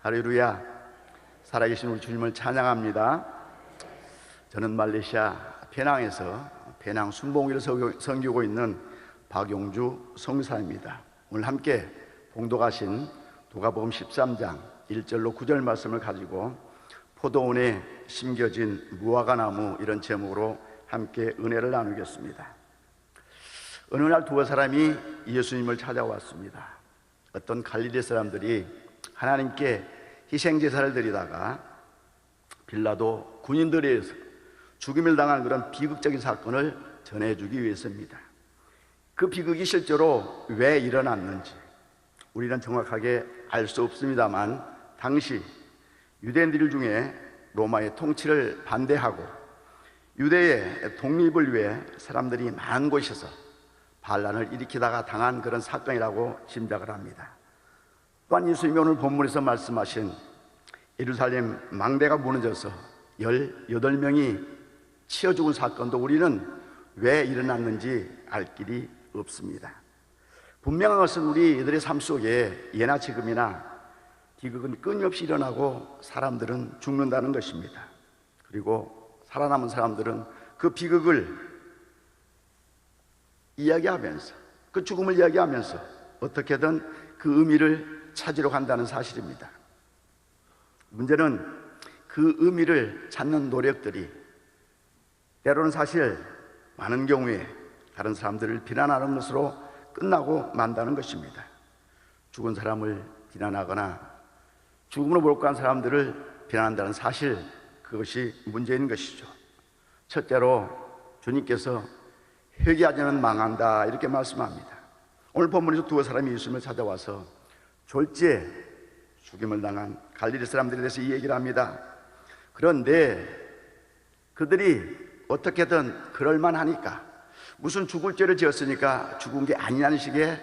할렐루야. 살아계신 우리 주님을 찬양합니다. 저는 말레이시아 페낭에서 페낭 순복음교회를 섬기고 있는 박용주 성사입니다. 오늘 함께 봉독하신 누가복음 13장 1절로 9절 말씀을 가지고 포도원에 심겨진 무화과나무, 이런 제목으로 함께 은혜를 나누겠습니다. 어느 날 두 사람이 예수님을 찾아왔습니다. 어떤 갈릴리 사람들이 하나님께 희생제사를 드리다가 빌라도 군인들에 의해서 죽임을 당한 그런 비극적인 사건을 전해주기 위해서입니다. 그 비극이 실제로 왜 일어났는지 우리는 정확하게 알 수 없습니다만, 당시 유대인들 중에 로마의 통치를 반대하고 유대의 독립을 위해 사람들이 많은 곳에서 반란을 일으키다가 당한 그런 사건이라고 짐작을 합니다. 또한 예수님이 오늘 본문에서 말씀하신 예루살렘 망대가 무너져서 18명이 치여 죽은 사건도 우리는 왜 일어났는지 알 길이 없습니다. 분명한 것은 우리들의 삶 속에 예나 지금이나 비극은 끊임없이 일어나고 사람들은 죽는다는 것입니다. 그리고 살아남은 사람들은 그 비극을 이야기하면서, 그 죽음을 이야기하면서 어떻게든 그 의미를 찾으러 간다는 사실입니다. 문제는 그 의미를 찾는 노력들이 때로는 사실 많은 경우에 다른 사람들을 비난하는 것으로 끝나고 만다는 것입니다. 죽은 사람을 비난하거나 죽음으로 몰고 간 사람들을 비난한다는 사실, 그것이 문제인 것이죠. 첫째로 주님께서 회개하지 않으면 망한다, 이렇게 말씀합니다. 오늘 본문에서 두 사람이 예수님을 찾아와서 졸지에 죽임을 당한 갈릴리 사람들에 대해서 이 얘기를 합니다. 그런데 그들이 어떻게든 그럴만하니까, 무슨 죽을 죄를 지었으니까 죽은 게 아니라는 식의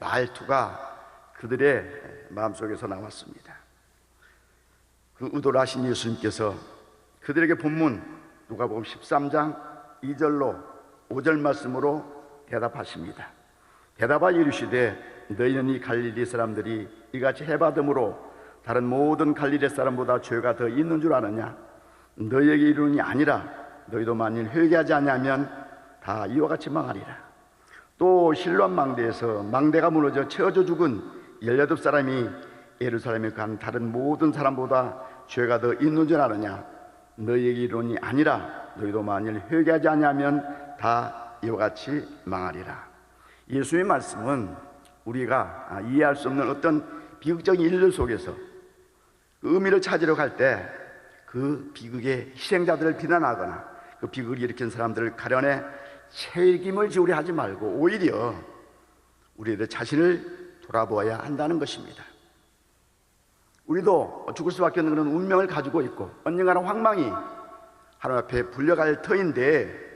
말투가 그들의 마음속에서 나왔습니다. 그 의도를 하신 예수님께서 그들에게 본문 누가복음 13장 2절로 5절 말씀으로 대답하십니다. 대답하여 이르시되 너희는 이 갈릴리 사람들이 이같이 해받음으로 다른 모든 갈릴리 사람보다 죄가 더 있는 줄 아느냐? 너희에게 이르노니 아니라 너희도 만일 회개하지 않으면 다 이와 같이 망하리라. 또 실로암 망대에서 망대가 무너져 채워져 죽은 18사람이 예루살렘에 간 다른 모든 사람보다 죄가 더 있는 줄 아느냐? 너희에게 이르노니 아니라 너희도 만일 회개하지 않으면 다 이와 같이 망하리라. 예수의 말씀은 우리가 이해할 수 없는 어떤 비극적인 일들 속에서 그 의미를 찾으러 갈 때 그 비극의 희생자들을 비난하거나 그 비극을 일으킨 사람들을 가려내 책임을 지우려 하지 말고 오히려 우리들 자신을 돌아보아야 한다는 것입니다. 우리도 죽을 수밖에 없는 그런 운명을 가지고 있고 언젠가는 황망히 하나님 앞에 불려갈 터인데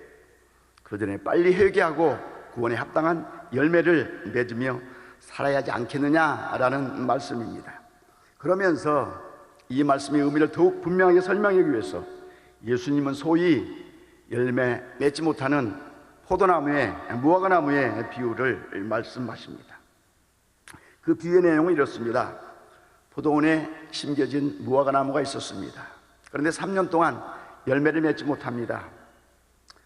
그 전에 빨리 회개하고 구원에 합당한 열매를 맺으며 살아야 하지 않겠느냐라는 말씀입니다. 그러면서 이 말씀의 의미를 더욱 분명하게 설명하기 위해서 예수님은 소위 열매 맺지 못하는 포도나무의, 무화과나무의 비유를 말씀하십니다. 그 비유의 내용은 이렇습니다. 포도원에 심겨진 무화과나무가 있었습니다. 그런데 3년 동안 열매를 맺지 못합니다.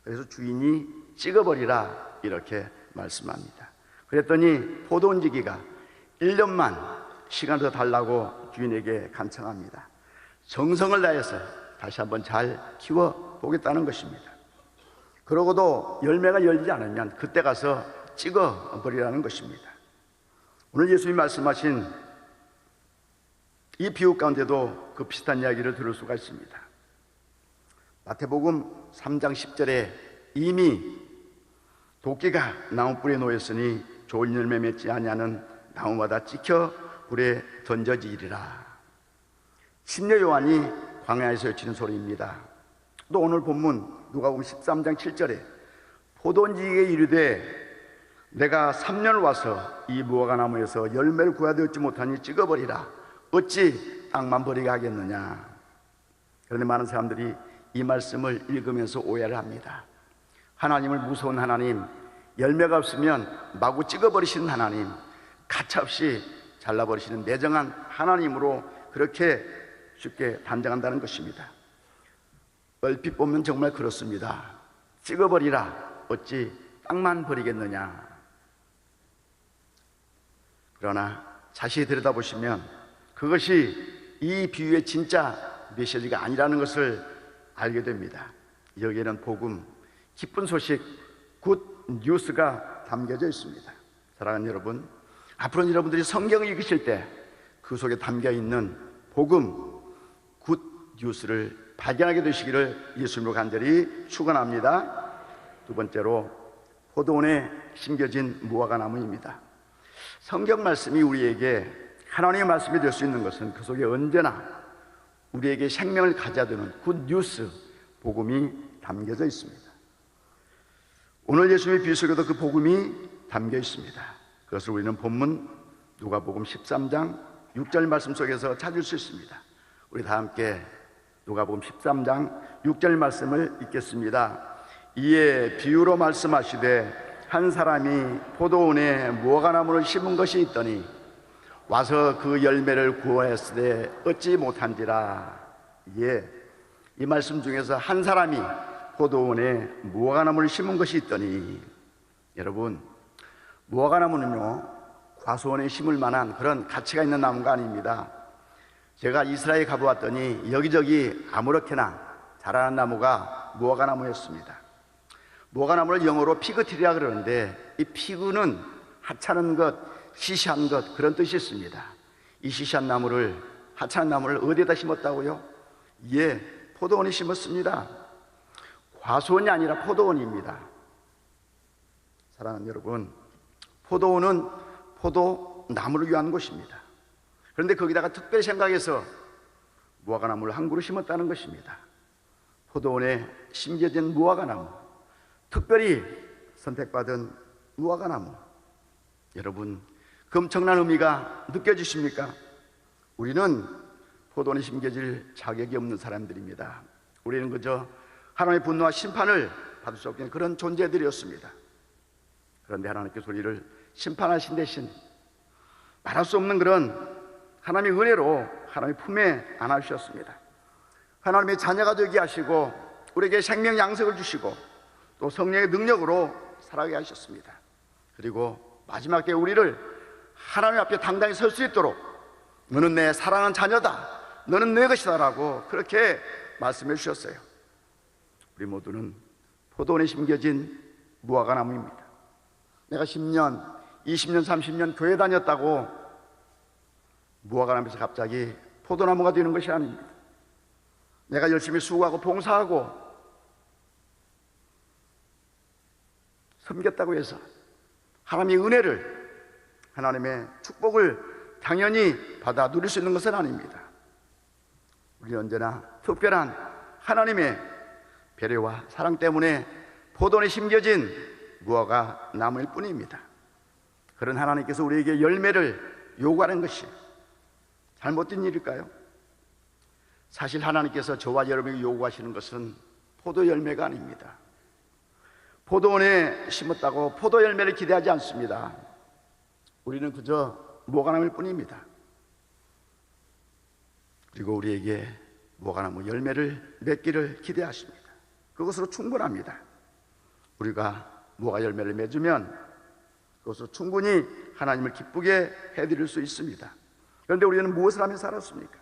그래서 주인이 찍어버리라, 이렇게 말씀합니다. 그랬더니 포도원지기가 1년만 시간을 더 달라고 주인에게 간청합니다. 정성을 다해서 다시 한번 잘 키워보겠다는 것입니다. 그러고도 열매가 열리지 않으면 그때 가서 찍어버리라는 것입니다. 오늘 예수님이 말씀하신 이 비유 가운데도 그 비슷한 이야기를 들을 수가 있습니다. 마태복음 3장 10절에 이미 도끼가 나무뿌리에 놓였으니 좋은 열매 맺지 아니하는 나무마다 찍혀 불에 던져지리라. 심려 요한이 광야에서 외치는 소리입니다. 또 오늘 본문 누가복음 13장 7절에 포도원지기에게 이르되 내가 3년 와서 이 무화과나무에서 열매를 구하되었지 못하니 찍어버리라. 어찌 땅만 버리게 하겠느냐. 그런데 많은 사람들이 이 말씀을 읽으면서 오해를 합니다. 하나님을 무서운 하나님, 열매가 없으면 마구 찍어버리시는 하나님, 가차없이 잘라버리시는 매정한 하나님으로 그렇게 쉽게 단정한다는 것입니다. 얼핏 보면 정말 그렇습니다. 찍어버리라, 어찌 땅만 버리겠느냐. 그러나 자세히 들여다보시면 그것이 이 비유의 진짜 메시지가 아니라는 것을 알게 됩니다. 여기에는 복음, 기쁜 소식, 굿 뉴스가 담겨져 있습니다. 사랑하는 여러분, 앞으로 여러분들이 성경을 읽으실 때 그 속에 담겨 있는 복음, 굿 뉴스를 발견하게 되시기를 예수님으로 간절히 축원합니다. 두 번째로 포도원에 심겨진 무화과 나무입니다. 성경 말씀이 우리에게 하나님의 말씀이 될 수 있는 것은 그 속에 언제나 우리에게 생명을 가져다주는 굿 뉴스, 복음이 담겨져 있습니다. 오늘 예수님의 비유 속에도 그 복음이 담겨 있습니다. 그것을 우리는 본문 누가복음 13장 6절 말씀 속에서 찾을 수 있습니다. 우리 다 함께 누가복음 13장 6절 말씀을 읽겠습니다. 이에 비유로 말씀하시되 한 사람이 포도원에 무화과나무를 심은 것이 있더니 와서 그 열매를 구하였으되 얻지 못한지라. 예, 이 말씀 중에서 한 사람이 포도원에 무화과나무를 심은 것이 있더니, 여러분, 무화과나무는요 과수원에 심을 만한 그런 가치가 있는 나무가 아닙니다. 제가 이스라엘 가보았더니 여기저기 아무렇게나 자라는 나무가 무화과나무였습니다. 무화과나무를 영어로 피그트리라 그러는데, 이 피그는 하찮은 것, 시시한 것, 그런 뜻이 있습니다. 이 시시한 나무를, 하찮은 나무를 어디에다 심었다고요? 예, 포도원에 심었습니다. 과수원이 아니라 포도원입니다. 사랑하는 여러분, 포도원은 포도나무를 위한 곳입니다. 그런데 거기다가 특별히 생각해서 무화과나무를 한 그루 심었다는 것입니다. 포도원에 심겨진 무화과나무, 특별히 선택받은 무화과나무. 여러분, 그 엄청난 의미가 느껴지십니까? 우리는 포도원에 심겨질 자격이 없는 사람들입니다. 우리는 그저 하나님의 분노와 심판을 받을 수 없는 그런 존재들이었습니다. 그런데 하나님께서 우리를 심판하신 대신 말할 수 없는 그런 하나님의 은혜로 하나님의 품에 안아주셨습니다. 하나님의 자녀가 되게 하시고 우리에게 생명 양식을 주시고 또 성령의 능력으로 살아가게 하셨습니다. 그리고 마지막 때 우리를 하나님 앞에 당당히 설 수 있도록 너는 내 사랑하는 자녀다, 너는 내 것이다 라고 그렇게 말씀해 주셨어요. 우리 모두는 포도원에 심겨진 무화과나무입니다. 내가 10년, 20년, 30년 교회 다녔다고 무화과나무에서 갑자기 포도나무가 되는 것이 아닙니다. 내가 열심히 수고하고 봉사하고 섬겼다고 해서 하나님의 은혜를, 하나님의 축복을 당연히 받아 누릴 수 있는 것은 아닙니다. 우리는 언제나 특별한 하나님의 배려와 사랑 때문에 포도원에 심겨진 무화과 나무일 뿐입니다. 그런 하나님께서 우리에게 열매를 요구하는 것이 잘못된 일일까요? 사실 하나님께서 저와 여러분에게 요구하시는 것은 포도 열매가 아닙니다. 포도원에 심었다고 포도 열매를 기대하지 않습니다. 우리는 그저 무화과나무일 뿐입니다. 그리고 우리에게 무화과나무 열매를 맺기를 기대하십니다. 그것으로 충분합니다. 우리가 무화과 열매를 맺으면 그것으로 충분히 하나님을 기쁘게 해드릴 수 있습니다. 그런데 우리는 무엇을 하며 살았습니까?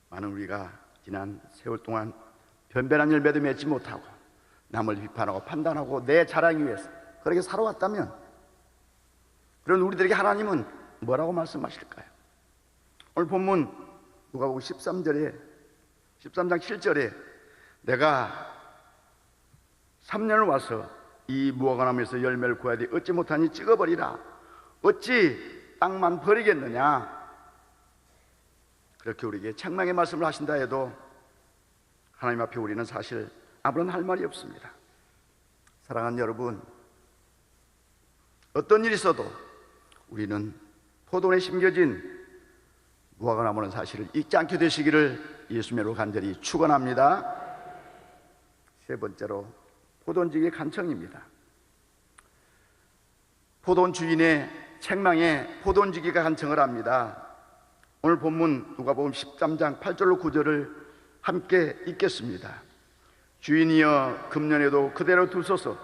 많은 우리가 지난 세월 동안 변변한 열매도 맺지 못하고 남을 비판하고 판단하고 내 자랑을 위해서 그렇게 살아왔다면, 그런 우리들에게 하나님은 뭐라고 말씀하실까요? 오늘 본문 누가복음 13장 7절에 내가 3년을 와서 이 무화과나무에서 열매를 구해야 돼 어찌 못하니 찍어버리라, 어찌 땅만 버리겠느냐, 그렇게 우리에게 책망의 말씀을 하신다 해도 하나님 앞에 우리는 사실 아무런 할 말이 없습니다. 사랑하는 여러분, 어떤 일이 있어도 우리는 포도원에 심겨진 무화과나무는 사실을 잊지 않게 되시기를 예수님으로 간절히 축원합니다. 세 번째로 포도원직의 간청입니다. 포도원 주인의 책망에 포도원지기가 간청을 합니다. 오늘 본문 누가복음 13장 8절로 9절을 함께 읽겠습니다. 주인이여 금년에도 그대로 두소서.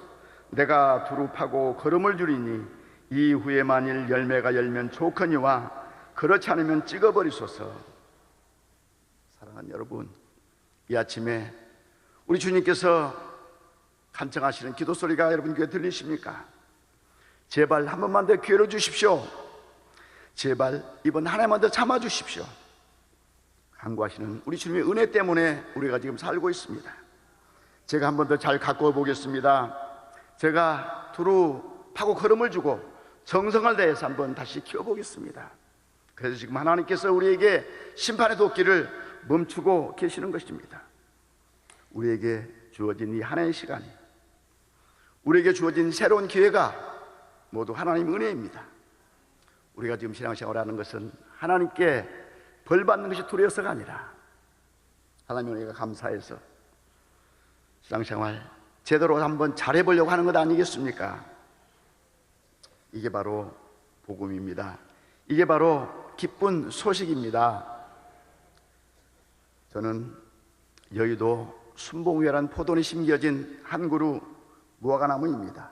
내가 두루 파고 거름을 주리니 이후에 만일 열매가 열면 좋거니와 그렇지 않으면 찍어버리소서. 사랑하는 여러분, 이 아침에 우리 주님께서 간청하시는 기도 소리가 여러분 귀에 들리십니까? 제발 한 번만 더 기회를 주십시오. 제발 이번 한 해만 더 참아주십시오. 간구하시는 우리 주님의 은혜 때문에 우리가 지금 살고 있습니다. 제가 한 번 더 잘 갖고 보겠습니다. 제가 두루 파고 걸음을 주고 정성을 다해서 한번 다시 키워보겠습니다. 그래서 지금 하나님께서 우리에게 심판의 도끼를 멈추고 계시는 것입니다. 우리에게 주어진 이 한 해의 시간이, 우리에게 주어진 새로운 기회가 모두 하나님의 은혜입니다. 우리가 지금 신앙생활을 하는 것은 하나님께 벌 받는 것이 두려워서가 아니라 하나님의 은혜가 감사해서 신앙생활 제대로 한번 잘해보려고 하는 것 아니겠습니까? 이게 바로 복음입니다. 이게 바로 기쁜 소식입니다. 저는 여의도 순봉회라는 포도원이 심겨진 한 그루 무화과나무입니다.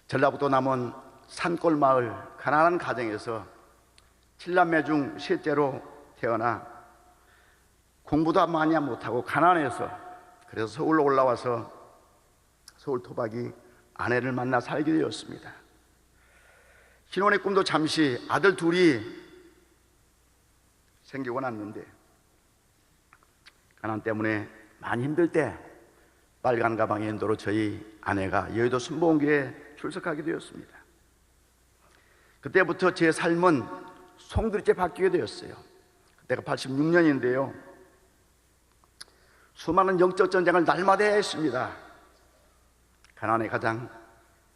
전라북도 남원 산골 마을 가난한 가정에서 7남매 중 셋째로 태어나 공부도 많이 못하고 가난해서, 그래서 서울로 올라와서 서울 토박이 아내를 만나 살게 되었습니다. 신혼의 꿈도 잠시 아들 둘이 생기고 났는데 가난 때문에 많이 힘들 때 빨간 가방의 인도로 저희 아내가 여의도 순복음교회에 출석하게 되었습니다. 그때부터 제 삶은 송두리째 바뀌게 되었어요. 그때가 86년인데요 수많은 영적 전쟁을 날마다 했습니다. 가난의 가장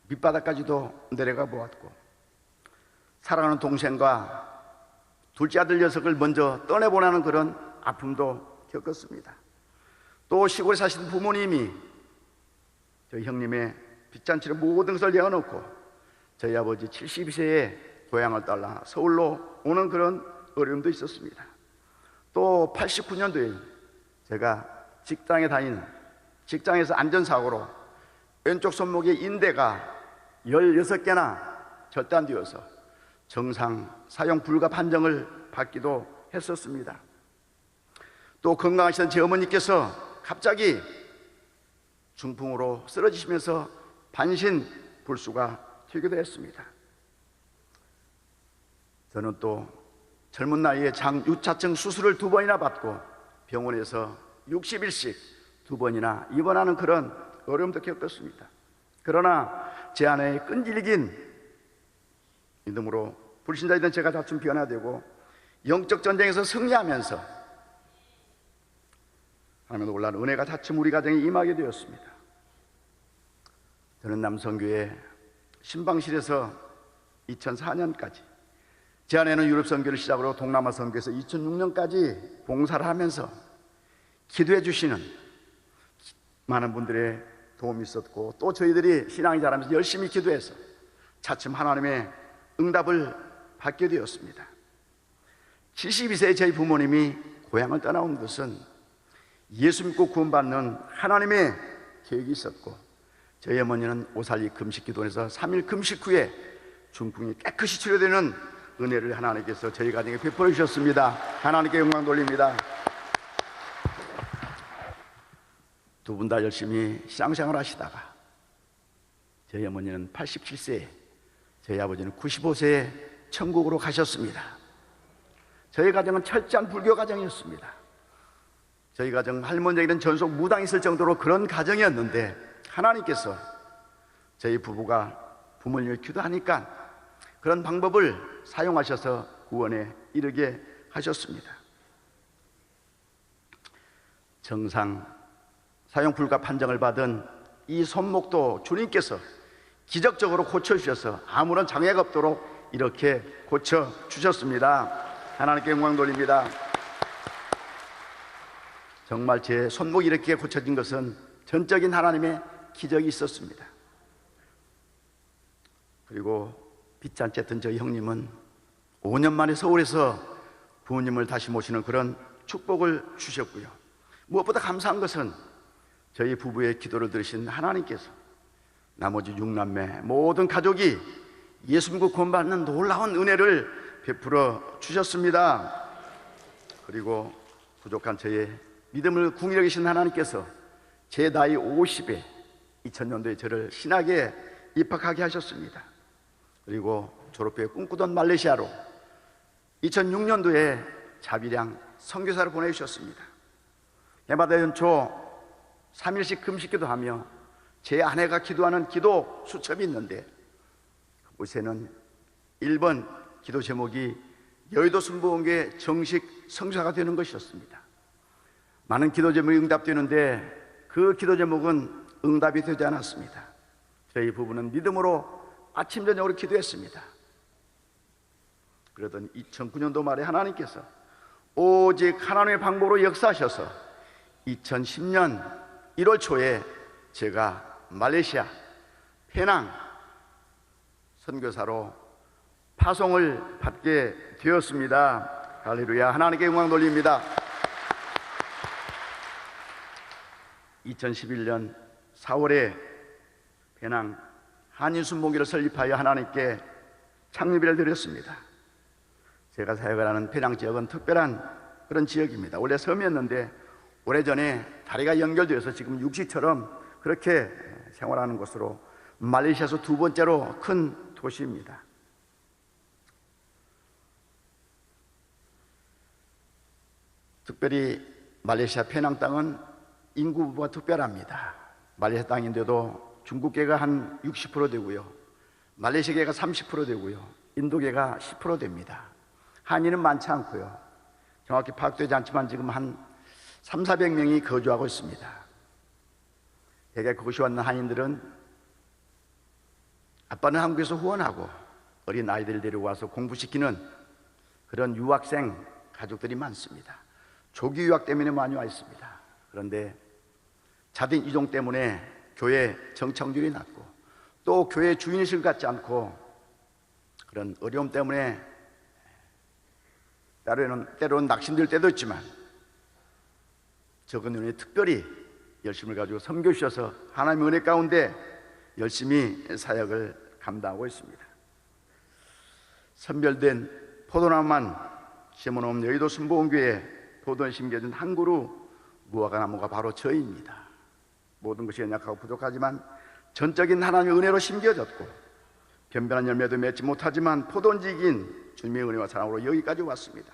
밑바닥까지도 내려가 보았고, 사랑하는 동생과 둘째 아들 녀석을 먼저 떠내보내는 그런 아픔도 겪었습니다. 또 시골에 사시는 부모님이 저희 형님의 빚잔치를 모든 것을 내어놓고 저희 아버지 72세에 고향을 떠나 서울로 오는 그런 어려움도 있었습니다. 또 89년도에 제가 직장에 다니는 직장에서 안전사고로 왼쪽 손목의 인대가 16개나 절단되어서 정상 사용 불가 판정을 받기도 했었습니다. 또 건강하시던 제 어머니께서 갑자기 중풍으로 쓰러지시면서 반신불수가 되기도 했습니다. 저는 또 젊은 나이에 장유차증 수술을 2번이나 받고 병원에서 60일씩 2번이나 입원하는 그런 어려움도 겪었습니다. 그러나 제 아내의 끈질긴 믿음으로 불신자이던 제가 차츰 변화되고 영적 전쟁에서 승리하면서 하나님의 놀라운 은혜가 차츰 우리 가정에 임하게 되었습니다. 저는 남성교회 신방실에서 2004년까지, 제 아내는 유럽 선교를 시작으로 동남아 선교에서 2006년까지 봉사를 하면서 기도해 주시는 많은 분들의 도움이 있었고, 또 저희들이 신앙이 자라면서 열심히 기도해서 차츰 하나님의 응답을 받게 되었습니다. 72세의 저희 부모님이 고향을 떠나온 것은 예수 믿고 구원받는 하나님의 계획이 있었고, 저희 어머니는 오살리 금식 기도원에서 3일 금식 후에 중풍이 깨끗이 치료되는 은혜를 하나님께서 저희 가정에 베풀어 주셨습니다. 하나님께 영광 돌립니다. 두 분 다 열심히 신앙생활 하시다가 저희 어머니는 87세에, 저희 아버지는 95세에 천국으로 가셨습니다. 저희 가정은 철저한 불교 가정이었습니다. 저희 가정 할머니에게는 전속 무당이 있을 정도로 그런 가정이었는데 하나님께서 저희 부부가 부모님을 기도하니까 그런 방법을 사용하셔서 구원에 이르게 하셨습니다. 정상 사용 불가 판정을 받은 이 손목도 주님께서 기적적으로 고쳐주셔서 아무런 장애가 없도록 이렇게 고쳐주셨습니다. 하나님께 영광 돌립니다. 정말 제 손목이 이렇게 고쳐진 것은 전적인 하나님의 기적이 있었습니다. 그리고 빚잔치했던 저희 형님은 5년 만에 서울에서 부모님을 다시 모시는 그런 축복을 주셨고요. 무엇보다 감사한 것은 저희 부부의 기도를 들으신 하나님께서 나머지 6남매 모든 가족이 예수 믿고 구원받는 놀라운 은혜를 베풀어 주셨습니다. 그리고 부족한 저의 믿음을 궁히 여기신 하나님께서 제 나이 50에 2000년도에 저를 신학에 입학하게 하셨습니다. 그리고 졸업 후에 꿈꾸던 말레이시아로 2006년도에 자비량 선교사를 보내주셨습니다. 해마다 연초 3일씩 금식기도 하며 제 아내가 기도하는 기도 수첩이 있는데 그곳에는 1번 기도 제목이 여의도 순복음교회 정식 선교사가 되는 것이었습니다. 많은 기도 제목이 응답되는데 그 기도 제목은 응답이 되지 않았습니다. 저희 부부는 믿음으로 아침 저녁으로 기도했습니다. 그러던 2009년도 말에 하나님께서 오직 하나님의 방법으로 역사하셔서 2010년 1월 초에 제가 말레이시아 페낭 선교사로 파송을 받게 되었습니다. 할렐루야, 하나님께 영광 돌립니다. 2011년 4월에 페낭 한인순복음교회를 설립하여 하나님께 창립을 드렸습니다. 제가 사역을 하는 페낭 지역은 특별한 그런 지역입니다. 원래 섬이었는데 오래전에 다리가 연결되어서 지금 육지처럼 그렇게 생활하는 곳으로 말레이시아에서 두 번째로 큰 도시입니다. 특별히 말레이시아 페낭 땅은 인구가 특별합니다. 말레이시아 땅인데도 중국계가 한 60% 되고요, 말레이시아계가 30% 되고요, 인도계가 10% 됩니다. 한인은 많지 않고요, 정확히 파악되지 않지만 지금 한 300~400명이 거주하고 있습니다. 대개 그곳에 왔는 한인들은 아빠는 한국에서 후원하고 어린 아이들을 데려와서 공부시키는 그런 유학생 가족들이 많습니다. 조기 유학 때문에 많이 와 있습니다. 그런데 자된 이동 때문에 교회 정착률이 낮고 또 교회 주인의식을 갖지 않고 그런 어려움 때문에 때로는 낙심될 때도 있지만 적은 눈에 특별히 열심을 가지고 섬겨주셔서 하나님의 은혜 가운데 열심히 사역을 감당하고 있습니다. 선별된 포도나무만 심어놓은 여의도 순복음교회에 포도에 심겨진 한 그루 무화과나무가 바로 저희입니다. 모든 것이 연약하고 부족하지만 전적인 하나님의 은혜로 심겨졌고 변변한 열매도 맺지 못하지만 포도원지기인 주님의 은혜와 사랑으로 여기까지 왔습니다.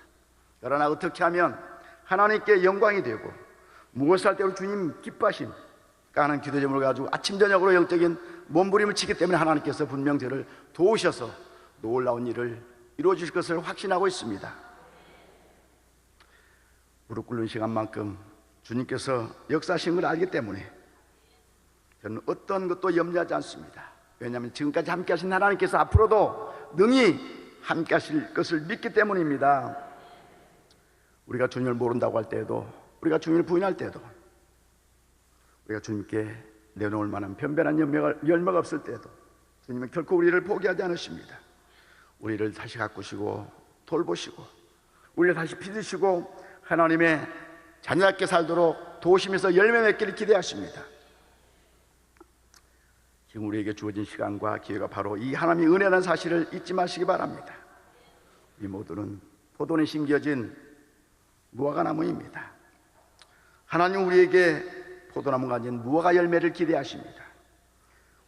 그러나 어떻게 하면 하나님께 영광이 되고 무엇을 할 때로 주님 기뻐하심 하는 기도 제목을 가지고 아침 저녁으로 영적인 몸부림을 치기 때문에 하나님께서 분명 저를 도우셔서 놀라운 일을 이루어 주실 것을 확신하고 있습니다. 무릎 꿇는 시간만큼 주님께서 역사하신 걸 알기 때문에 저는 어떤 것도 염려하지 않습니다. 왜냐하면 지금까지 함께 하신 하나님께서 앞으로도 능히 함께 하실 것을 믿기 때문입니다. 우리가 주님을 모른다고 할 때에도, 우리가 주님을 부인할 때도, 우리가 주님께 내놓을 만한 변변한 열매가 없을 때도 주님은 결코 우리를 포기하지 않으십니다. 우리를 다시 가꾸시고 돌보시고 우리를 다시 빚으시고 하나님의 자녀답게 살도록 도우시면서 열매 맺기를 기대하십니다. 지금 우리에게 주어진 시간과 기회가 바로 이 하나님의 은혜라는 사실을 잊지 마시기 바랍니다. 우리 모두는 포도원에 심겨진 무화과나무입니다. 하나님 우리에게 포도나무가 가진 무화과 열매를 기대하십니다.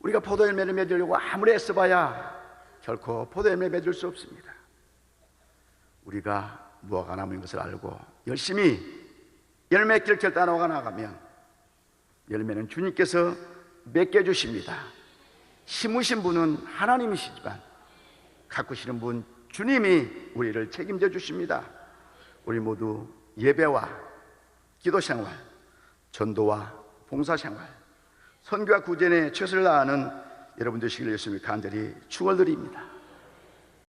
우리가 포도 열매를 맺으려고 아무리 애써봐야 결코 포도 열매 맺을 수 없습니다. 우리가 무화과나무인 것을 알고 열심히 열매 맺기를 결단하고 나가면 열매는 주님께서 맺게 해주십니다. 심으신 분은 하나님이시지만 가꾸시는 분 주님이 우리를 책임져 주십니다. 우리 모두 예배와 기도생활, 전도와 봉사생활, 선교와 구제에 최선을 다하는 여러분 되시기를 예수님을 간절히 축원드립니다.